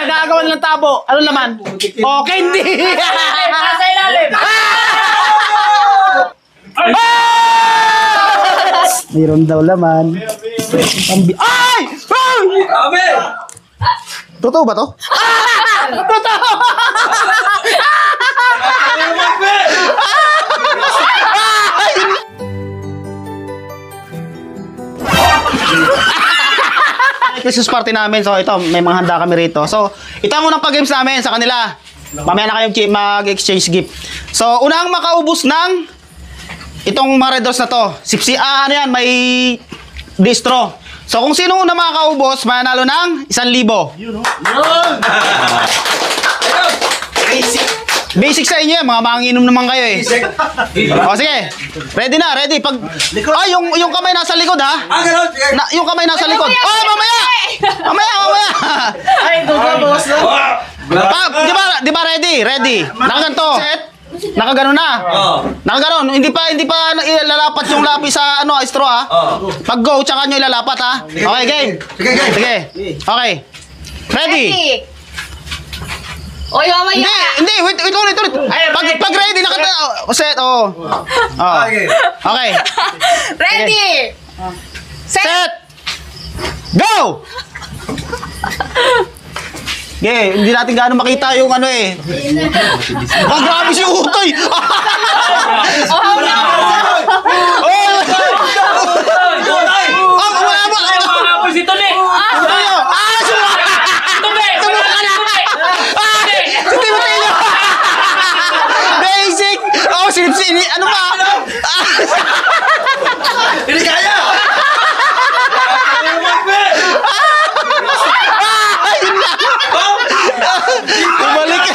Nagagawa nilang tabo. Ano laman? Okay, hindi. Nasa ilalim. Mayroon daw laman. Ay! Abe! Totoo ba to? Totoo! Christmas party namin. So ito, may mga handa kami rito. So ito ang unang pag-games namin sa kanila. Mamaya na kayong mag-exchange gift. So unang makaubos ng itong mga red doors na to. Ano yan, may distro. So kung sino una makakaubos, mananalo ng 1,000. Yun! Basic sa inyo, mga manginom naman kayo eh. O sige, ready na, ready. Pag yung kamay nasa likod ha. Yung kamay nasa likod. Oh, mamaya. Ay, boss. Di ba ready? Nakaganto. Nakaganon na. Nakaganon. Hindi pa ilalapat yung lapis sa straw ha. Pag go, tsaka nyo ilalapat ha. Okay, game. Sige. Okay. Ready. Oy, mamaya. Hindi, wait, ulit. Pag ready, set, Okay. Ready. Set. Go! Okay, hindi natin gaano makita yung eh. Oh, grabe si Utoy! Wala ba? Ako si Tony. Basic! Oh, silip-silip. Ano ba? Hindi kaya! Bumalik.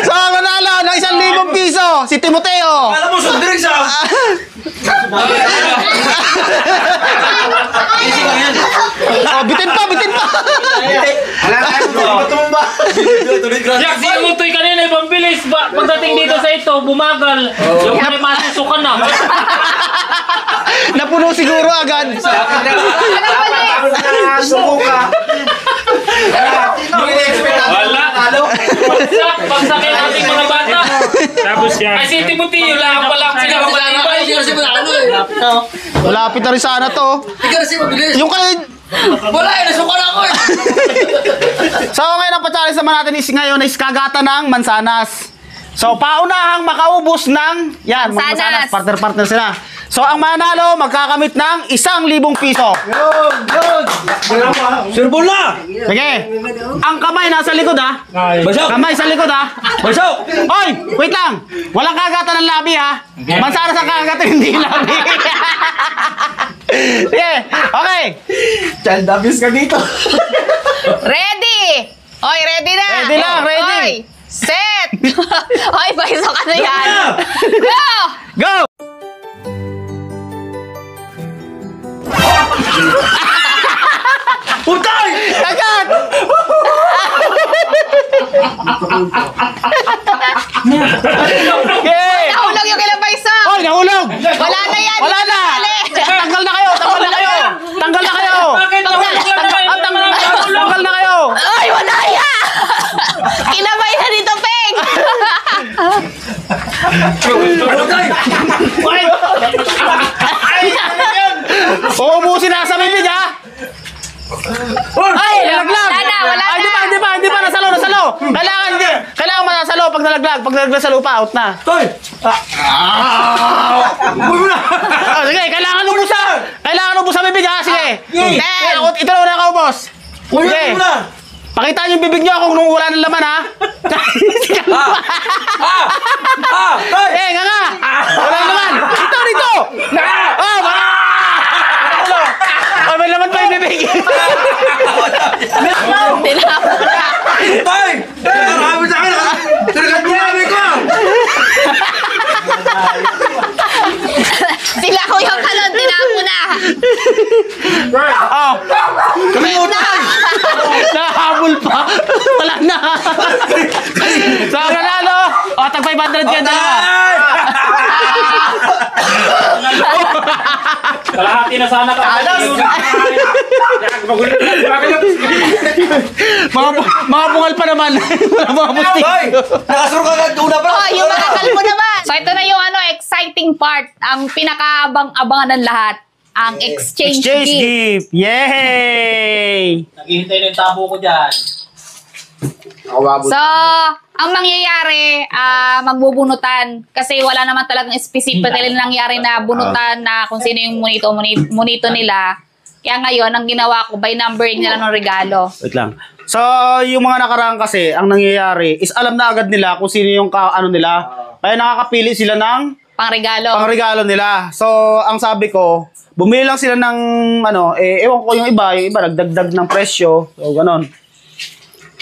So, manalo ng 1,000 piso si Timoteo. Alam mo, sundrin sa... Bitin pa. Yak, si Utoy kanina ibang bilis. Pagdating dito sa ito, bumagal. Yung kaya masusukan na. Napuno siguro agad. Suko ka. Wala. Pagsakin ating mga bata. Tapos yan. Ay, si Timoteo lang pala. Malapit na rin sana to. Yung kayo... Wala eh, nasuko na ako eh. So ngayon ang pa-challenge naman natin ngayon is kagatan ng mansanas. So paunahang makaubos ng mga mansanas. Partner sila. So ang mananalo magkakamit ng 1,000 piso. Yun! Surbol na! Sige. Ang kamay nasa likod ha. Basok! Kamay sa likod ha. Basok! Oy, wait lang. Walang kagatan ng labi ha. Mansanas ang kagatan, hindi labi. Sige. Okay. Child abuse ka dito. Ready. Oy, ready na. Ready lang, ready. Oy, set. Oy, paiso ka na yan. Go. Go. Putay! Agad! Okay! Nahulog yung kailang paiso. Oy, nahulog! Wala na yan. Wala na! Tanggal na kayo! Tanggal na kayo! Bakit Tanggal na kayo! Oy, wala yan. Kinabay na dito, Peng. Putay! Uubusin na sa bibig ha! Ay, nalaglag! Wala na. Hindi pa, nasalo! Kailangan masasalo pag nalaglag sa lupa, out na. Toy! Sige, kailangan ubusan! Kailangan ubusan bibig ha, sige! Ito na nakaubos! Sige! Pakita niyo yung bibig niyo kung nung wala ng laman ha! Nga! Wala ng laman! Dito! May laman pa yung bibig! Tinapon na. Toy! Nakakami sa akin! Tinagat mo namin ko! Sila ko yung kalon, tinapon na. Kami utay! Nahabol pa! Wala na! So, nanalo! Tag 500 ka na! Kalahati na sana ka. mga bungal pa naman. Mga busting. Hoy! Nakasuro ka agad una pa. Oh, yung mga kalbo naman. So, ito na yung exciting part. Ang pinakaabang-abangan ng lahat. Ang exchange gift. gift. Yay! Naghihintay na yung tabo ko dyan. So, ang mangyayari, magbubunutan. Kasi wala naman talagang specific nangyari na bunutan na kung sino yung monito nila. Kaya ngayon, ang ginawa ko, by numbering nila ng regalo. Wait lang. So, yung mga nakaraan kasi, ang nangyayari is alam na agad nila kung sino yung nila. Kaya nakakapili sila ng Pangregalo. nila. So, ang sabi ko, bumili lang sila ng ewan ko yung iba nagdagdag ng presyo. So, ganon.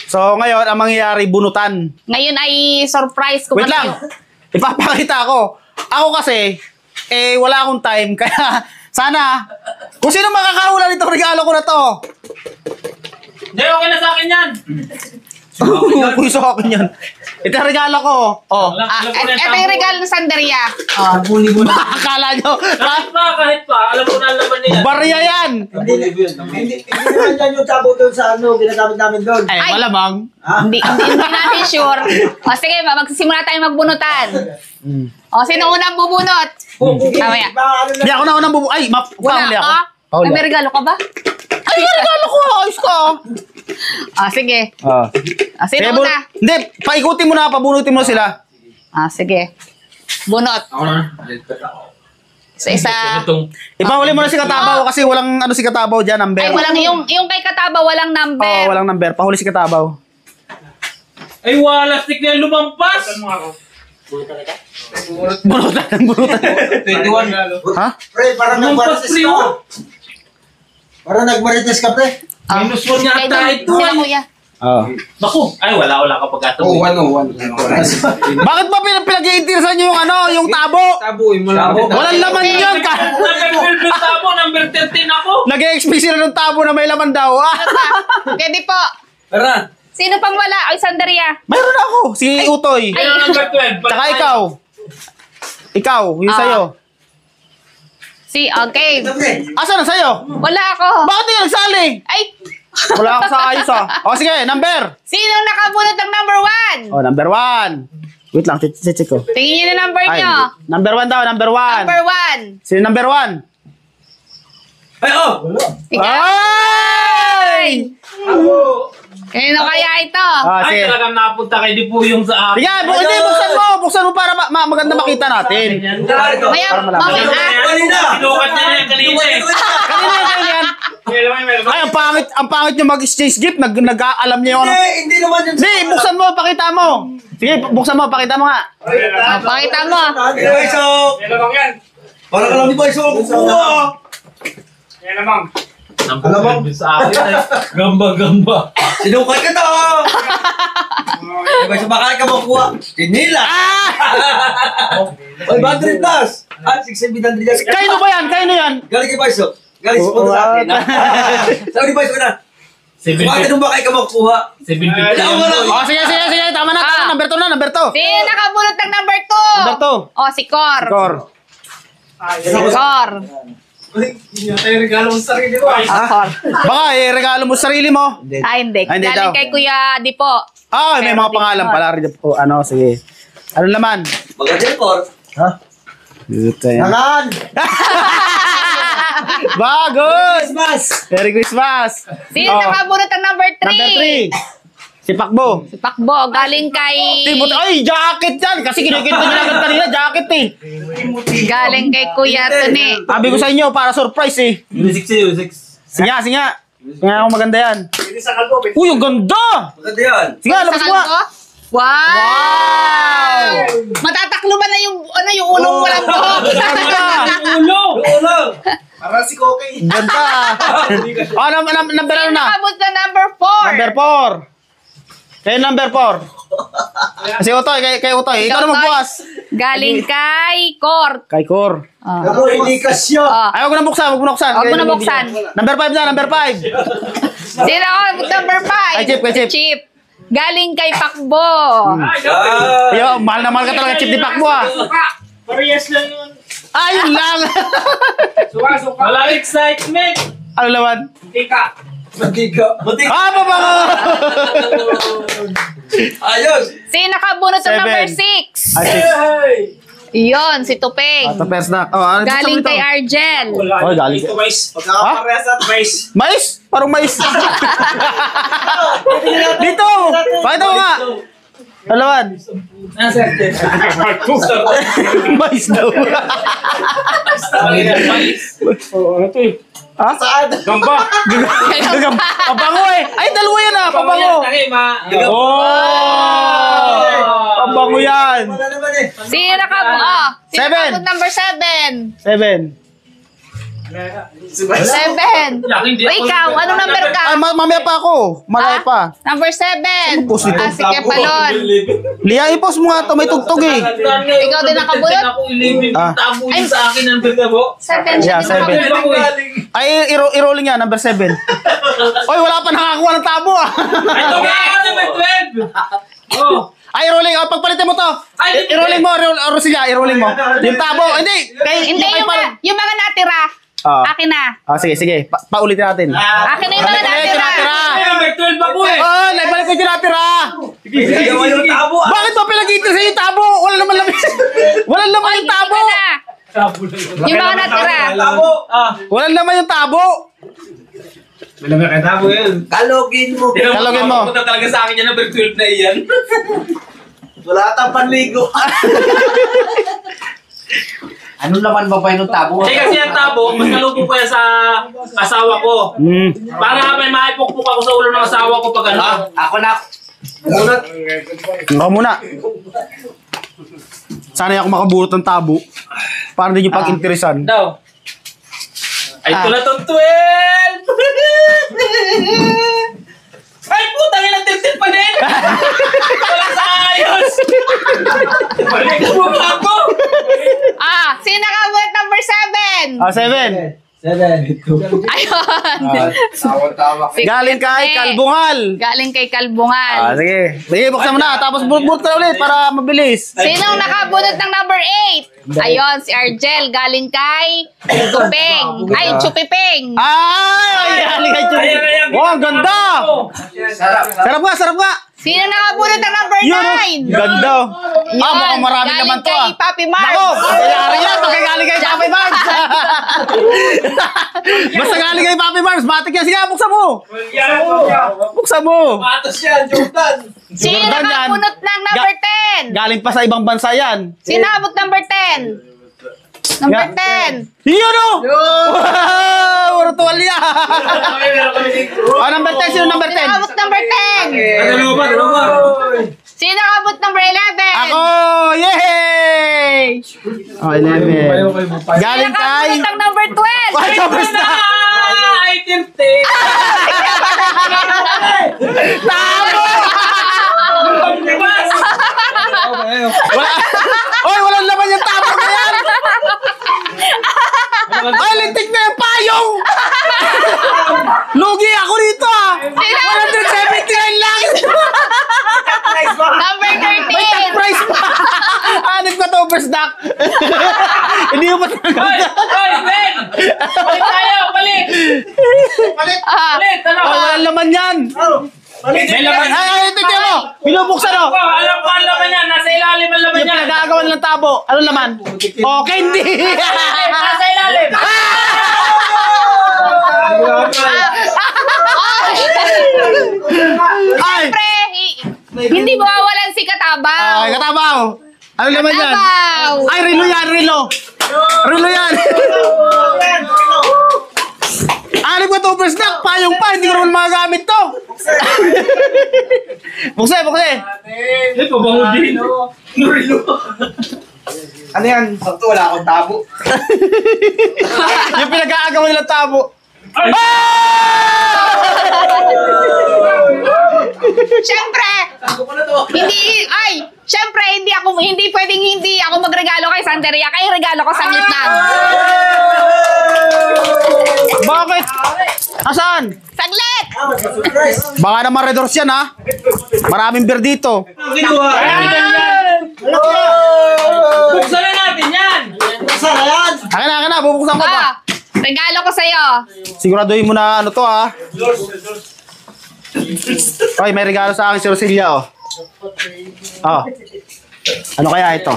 So, ngayon, ang mangyayari, bunutan. Ngayon ay surprise ko. Wait lang. Ipapakita ko. Ako kasi, wala akong time. Kaya, sana, kung sino makakahula nitong regalo ko na to. Hindi, okay na sa akin yan. Kung sa akin yan. Ito ang regalo ko. Oh. Alam ko na Ito yung regalo ng Sanderia. Oh. Akala nyo. Kahit pa, alam ko na ang laman niya. Barya yan. Hindi naman yan yung tabo doon sa ginagamit namin doon. Ay. Malamang. Hindi natin sure. O sige, magsisimula tayo magbunutan. O, sino unang bubunot? Mamaya. Hindi ako na unang bubu... Ay, pahuli ako. Ay, may regalo ka ba? Ay, may regalo ko. Ayos ko. Sige. Sino Kaya una? Hindi, paikutin mo na, pabunutin mo sila. Sige. Bunot. Ako na. Sa isa. Ipahuli mo na si Katabaw kasi walang si Katabaw dyan, number. Ay, walang yung kay Kataba, walang number. Oo, walang number. Pahuli si Katabaw. Ay, wala. Stick na yung lumampas. Bunutan. 21. Ha? Pre, parang Lumampas, nagmarites pre, ka. oh. Parang nagmarites ka, pre. Minus 1 Kay yata ito. Sila kuya. Oo. Naku. Ay, wala kapag ato. Oh, 101. Bakit ba pinag-iinteresan nyo yung tabo? Tabuin mo lang. Walang laman yun. Number 12 tabo, number 13 ako. Nag-e-XP sila ng tabo na may laman daw. Pwede po. Tara. Sino pang wala? Ay, Sanderia. Mayroon na ako. Si Utoy. Ay, number 12. Tsaka ikaw. Ikaw, yung sa'yo. Okay. Asan na sa'yo? Wala ako. Bakit hindi ka nagsali? Ay, Wala ako sa ayos O sige, number. sino nakabunot ng number 1? Number 1. Wait lang, check ko. Tingin niyo na number Ay, niyo. number 1 daw, number 1. Number 1. Sino number 1? Ay, oh! Ikaw. Ay! Sino kaya ito? Ah, Ay, sige. talagang napunta kay Dipuyong sa akin. Sige, hindi, buksan mo para maganda makita natin. Mamaya, Kanina! Sinukat niya na yung kanina eh. Kanina yan. Ay, ang pangit nyo mag-exchange gift. Nag-aalam niyo yung ano. Hindi naman yun. Hindi, buksan mo, pakita mo. Sige, buksan mo, pakita mo nga. Pakita mo. Ay, so... Yan lamang yan. Parang alam ni ba, so kukuha. Yan lamang. Alam mo? Sa akin ay gamba-gamba. Sinukay ka to! Diba, sumakay ka makuha? Sinila! Ay, 100 plus! 600 yan. Kaino ba yan? Kaino yan? Galing kay Baiso. Galing sa punta sa akin. Sabi ni Baiso na, bakit nung ba kayo ka makuha? 750 Alam mo na. Oh, sige, tama na, number 2 na, number 2. Sino nakabunot ng number 2? Number 2. Si Cor. Score. Si Cor. Hindi tayo regalo mo sa sarili mo. Cor. Baka regalo mo sa sarili mo. Hindi. Hindi Galing daw. kay Kuya Dipo. May mga pangalan pala rin. Sige. Ano naman? Maganda Cor. Ha? Nakan! Bagos! Christmas! Merry Christmas! Sino nakabunot ng number 3? Number 3. Si Pakbo. Si Pakbo. Galing kay... Ay, jacket yan! Kasi kinikita nyo agad kanina, jacket eh. Galing kay Kuya Tune. Sabi ko sa inyo, para surprise eh. Unisex. Sige. Kaya ako maganda yan. Uy, ang ganda! Maganda yan. Sige, labas mo nga. Wow! Matataklo ba na yung ulong walang buhok? Ganda! Ulo! Ulo! Para si Koki. Ganda! Number ano Sino na? nakabunot ng number 4? Number 4. Kayo number 4. Kasi Utoy, kay Utoy. Ikaw na magbukas. Galing kay Cor. Kay Cor. Ako, hindi kasya. Ay, huwag mo na buksan, Huwag mo na buksan. Number 5 na, number 5. Sino ako? Number 5. Kay Chip. Galing kay Pakbo. Yo, mahal na mahal ka talaga, Chip ni Pakbo ah. Parehas lang yun. Ayun lang. Walang excitement. Ano naman? Ika. Matika. Mabango! Ayos! Sino nakabunot ng number 6? Ay, Yun, si Tupeng. ito first knock. Oh, ano Galing ito? kay Argel. Oh, galing. Ito, mais. Pagkakaparehas at Mais. Mais! Parang mais. Dito! Pakita mo nga. Dalawan. Mais daw. Mais. Oh, ano to eh? Ha? saan? Gamba. Pabango eh. Ay, dalawa yan ah. Pabango. Oh! Pabango yan. Wala naman eh. Sino nakabunot? Sino 7. nakabunot number 7? 7. 7. Hindi O ako- ikaw, anong number ka? Ay, mamaya pa ako. Malay pa. Number 7. post nito? Si Kepalon. Lia, i-post mo nga ito. May tugtog eh. Ikaw din nakabulot? Ako 11. Ah. Tabo Ay. yun sa akin ang mo. 7 Yeah, siya din 7. nakabunot. Ay, i-rolling yan. Number 7. Oy, wala pa nakakuha ng tabo ah. Ito nga kasi may 12. Oh. Ay, i-rolling. Oh, pagpalitin mo to. Ay, I-rolling mo. Rosilla, i-rolling mo. Yung tabo. Hindi. Hindi, yung mga natira. Ah. Akin na. Ah, sige, sige. Paulitin natin. Akin na yung mga Balik ko yung natira. Ay, may 12 ako eh. Oh, naibalik ko yung natira. Gawa yung tabo ah. Bakit ba pinag-iitin sa yung tabo? Wala naman laman. Wala naman yung tabo. Akin na. Yung mga natira. Tabo! Wala naman yung tabo. Kalogin mo. Kalogin mo. Punta talaga sa akin yan, number 12 na iyan. Wala tang panligo. Ano naman ba ba yung tabo? Kasi yung tabo, mas nalubog ko yan sa asawa ko. Para may maipukpuk ako sa ulo ng asawa ko pag ano. Ako na. Unat. Ako muna. Sana ako makabulot ng tabo. Para hindi nyo pag-interesan. Daw. Ay, ito na itong 12! Ay, putang ina, 13 pa din! Wala sa ayos! Balik mo ba ako? Sino nakabunot number 7? Ah, 7. 7. Ayun. Tawa-tawa. Si Galing kay Kepne. Kalbungal. Galing kay Ah, Kalbungal. sige. Sige, buksan mo na. Tapos bulot-bulot ka ulit para mabilis. Sinong nakabunot ng number 8? Ayun, si Argel. Galing kay Tupeng. Ay, Chupipeng. Ay! Galing kay Chupi. Ayan, Oh, ang ganda! Sarap. Sarap nga, sarap nga. Sino nakabunot ng number Yun, oh. 9? Ganda. Ah, mukhang marami galing naman to kay ah. Papi Mars. Nako, kayari yan. Kaya galing kay Papi Mars. Basta galing kay Papi Mars. Matik yan. Sige, buksan mo. Buksan mo. Patos yan, Jordan. Sino Jordan yan. nakabunot ng number 10? Galing pa sa ibang bansa yan. Sino nakabunot number 10? Number 10. Yun o! Wow! Rutualya! Number 10. Sino number 10? Sino nakabunot number 10? Ano ba? Sino nakabunot number 11? Ako! Yay! Oh, 11. Galing Sino kay... nakabunot ng number 12? Ay, tapos na! Ay, 13! Tamo! Wala... Oy, walang laman yung tamo na yan! Ay, lintik na yung payong! Lugi ako dito ah! 179 lang! Number May tag 13. price pa! Hanip ko to, overstock! Hindi mo pa Hoy! Hoy, Ben! Balik tayo! Balik! Balik! Ano Oh, ka? walang laman yan! May laman. Ay, tingnan mo! Binubuksan o! Alam ko ang laman yan. Nasa ilalim ang laman Yung yan. pinagagawa ng tabo. Anong laman? Oh, candy! Nasa ilalim. Ay! Siyempre, hindi mawawalan si Katabaw. Ay, katabaw! Anong laman yan? Katabaw. Ay, rilo yan, rilo! Rilo yan! Ano ba ito, overstock? Payong pa, hindi ko naman magagamit to! Bukse, bukse! Eh, pabango din. Ano yan? Sakto, wala akong tabo. Yung pinag-aagawa nilang tabo. Siyempre, siyempre, hindi pwedeng hindi ako magregalo kay Santeria. Kaya regalo ko saglit lang. Bakit? Asan? Saglit! Surprise! Baka naman Red Horse yan ha. Maraming beer dito. Ginawa! Buksan na natin yan. Sana yan! Akin na, bubuksan ko pa. Regalo ko sa'yo. Siguraduhin mo na ano to ha. Oy, may regalo sa akin si Rosilia, oh. Oh. Ano kaya ito?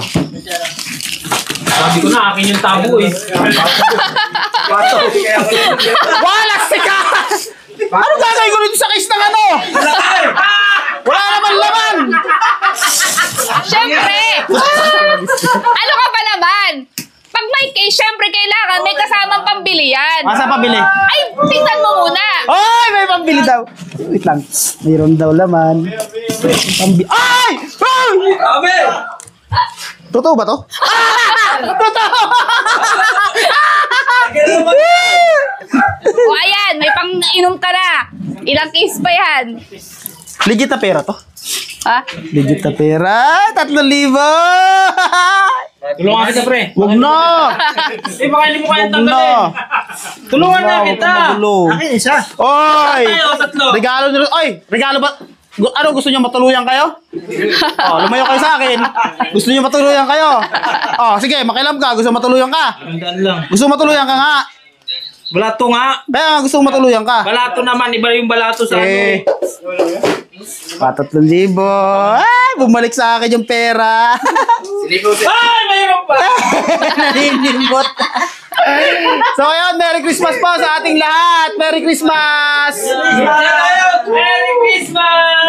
Sabi ko na, akin yung tabo eh. Wala sika! Ano gagawin ko dito sa case ng ano? Wala naman laman! Syempre! Ano ka pa naman? Pag may case, syempre kailangan may kasamang pambili yan. Masa pabili? Ay, tingnan mo muna. Ay, may pambili daw. Wait lang. Mayroon daw laman. Ay! Ay! Abe! Totoo ba to? Totoo! O ayan, may pang-inom ka na. Ilang case pa yan? Legit na pera to? Ha? Legit na pera? 3,000! Tulungan kita, pre. Huwag na! Eh, baka hindi mo kaya Huwag na! tanggalin. Tulungan na kita. Akin isa. Oy! Tayo, tatlo. Regalo nyo. Oy! Regalo ba? Ano, gusto nyo matuluyan kayo? Oh, lumayo kayo sa akin. Gusto nyo matuluyan kayo? Oh, sige, makilam ka. Gusto matuluyan ka? Tandaan lang. Gusto matuluyan ka nga? Balato nga. Kaya nga gusto matuluyan ka. Balato naman. Iba yung balato sa Eh, ano. 3,000. Ay, bumalik sa akin yung pera. Ay, mayroon pa. Naninimbot. So, ayun, Merry Christmas po sa ating lahat. Merry Christmas! Merry Christmas!